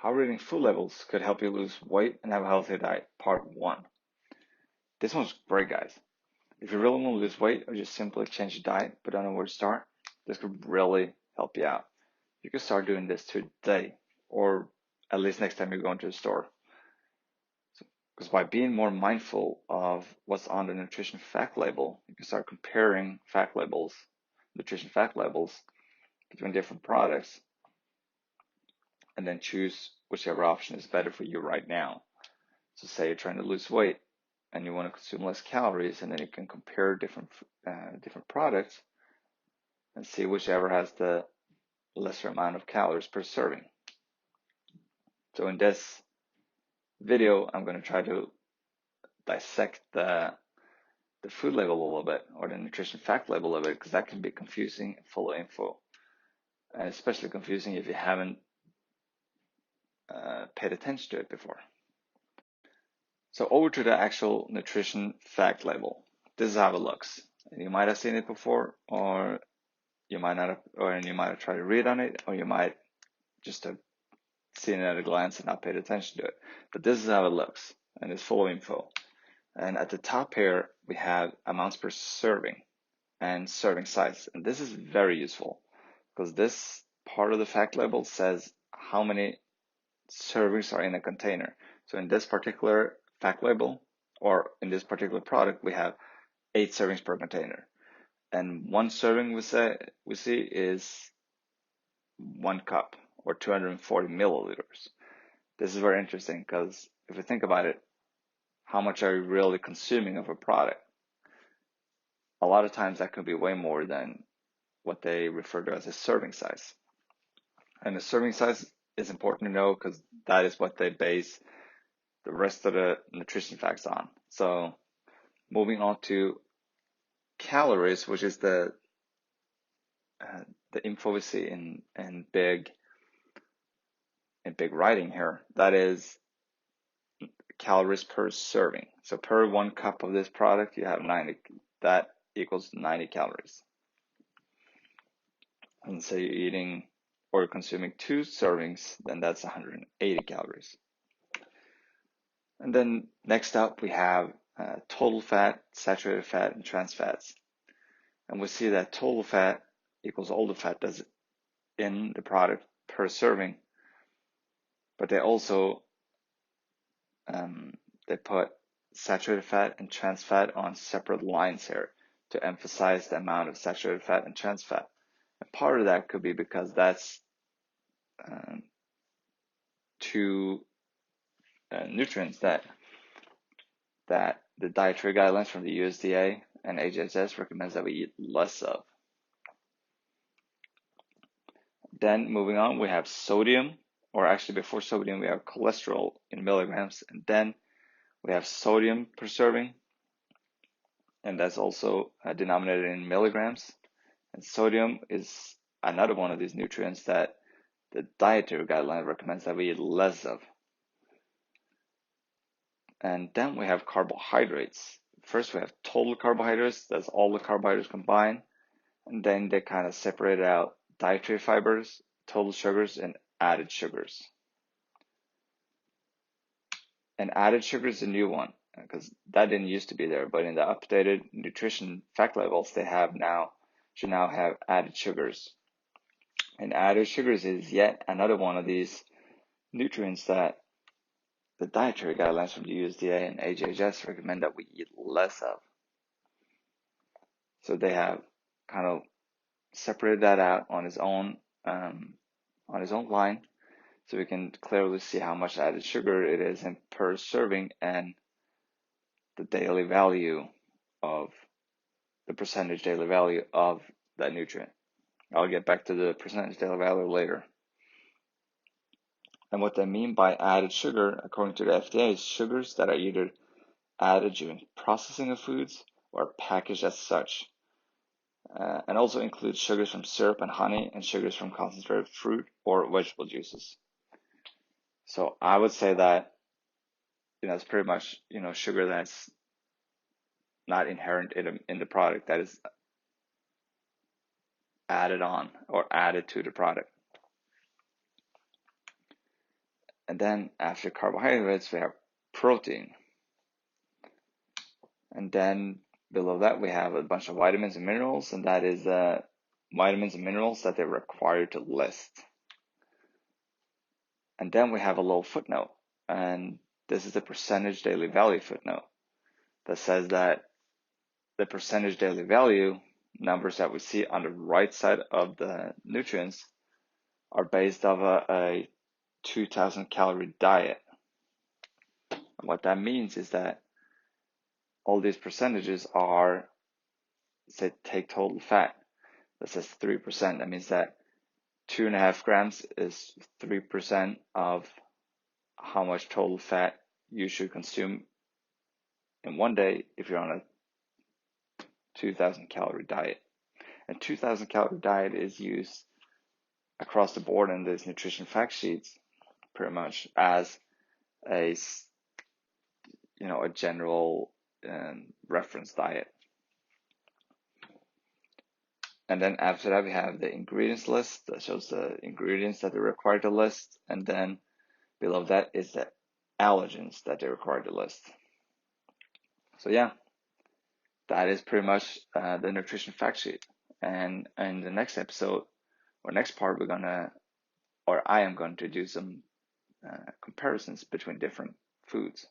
How reading food labels could help you lose weight and have a healthy diet, part 1. This one's great, guys. If you really want to lose weight or just simply change your diet but don't know where to start, this could really help you out. You can start doing this today, or at least next time you go into the store. Because by being more mindful of what's on the nutrition fact label, you can start comparing nutrition fact labels between different products, and then choose whichever option is better for you right now. So say you're trying to lose weight and you want to consume less calories, and then you can compare different products and see whichever has the lesser amount of calories per serving. So in this video, I'm going to try to dissect the food label a little bit, or the nutrition fact label a little bit, because that can be confusing and full of info, and especially confusing if you haven't paid attention to it before. So over to the actual nutrition fact label. This is how it looks. And you might have seen it before, or you might not have, or you might have tried to read on it, or you might just have seen it at a glance and not paid attention to it. But this is how it looks, and it's full of info. And at the top here, we have amounts per serving and serving size. And this is very useful because this part of the fact label says how many servings are in a container. So in this particular fact label, or in this particular product, we have 8 servings per container. And one serving we see is 1 cup, or 240 milliliters. This is very interesting because if you think about it, how much are you really consuming of a product? A lot of times that could be way more than what they refer to as a serving size. And the serving size is important to know because that is what they base the rest of the nutrition facts on. So moving on to calories, which is the info we see in big writing here. That is calories per serving. So per 1 cup of this product, you have 90. That equals 90 calories. And say you're eating or consuming 2 servings, then that's 180 calories. And then next up, we have total fat, saturated fat, and trans fats. And we see that total fat equals all the fat that's in the product per serving. But they also they put saturated fat and trans fat on separate lines here to emphasize the amount of saturated fat and trans fat. And part of that could be because that's two nutrients that the dietary guidelines from the USDA and HHS recommends that we eat less of. Then moving on, we have sodium, or actually before sodium, we have cholesterol in milligrams, and then we have sodium per serving, and that's also denominated in milligrams. And sodium is another one of these nutrients that the dietary guideline recommends that we eat less of. And then we have carbohydrates. First, we have total carbohydrates. That's all the carbohydrates combined. And then they kind of separate out dietary fibers, total sugars, and added sugars. And added sugar is a new one because that didn't used to be there. But in the updated nutrition fact labels, they should now have added sugars. And added sugars is yet another one of these nutrients that the dietary guidelines from the USDA and HHS recommend that we eat less of. So they have kind of separated that out on its own line, so we can clearly see how much added sugar it is in per serving and the daily value of the percentage daily value of that nutrient. I'll get back to the percentage daily value later. And what they mean by added sugar, according to the FDA, is sugars that are either added during processing of foods or packaged as such. And also includes sugars from syrup and honey and sugars from concentrated fruit or vegetable juices. So I would say that it's pretty much sugar that's not inherent in the product, that is added on or added to the product. And then after carbohydrates, we have protein. And then below that, we have a bunch of vitamins and minerals, and that is the vitamins and minerals that they're required to list. And then we have a little footnote, and this is the percentage daily value footnote that says that the percentage daily value numbers that we see on the right side of the nutrients are based off a 2,000 calorie diet. And what that means is that all these percentages are, say, take total fat. That says 3%. That means that 2.5 grams is 3% of how much total fat you should consume in one day if you're on a 2,000 calorie diet. A 2,000 calorie diet is used across the board in these nutrition fact sheets pretty much as a general reference diet. And then after that, we have the ingredients list that shows the ingredients that they're required to list. And then below that is the allergens that they're required to list. So yeah, that is pretty much the nutrition fact sheet. And in the next episode or next part, I am going to do some comparisons between different foods.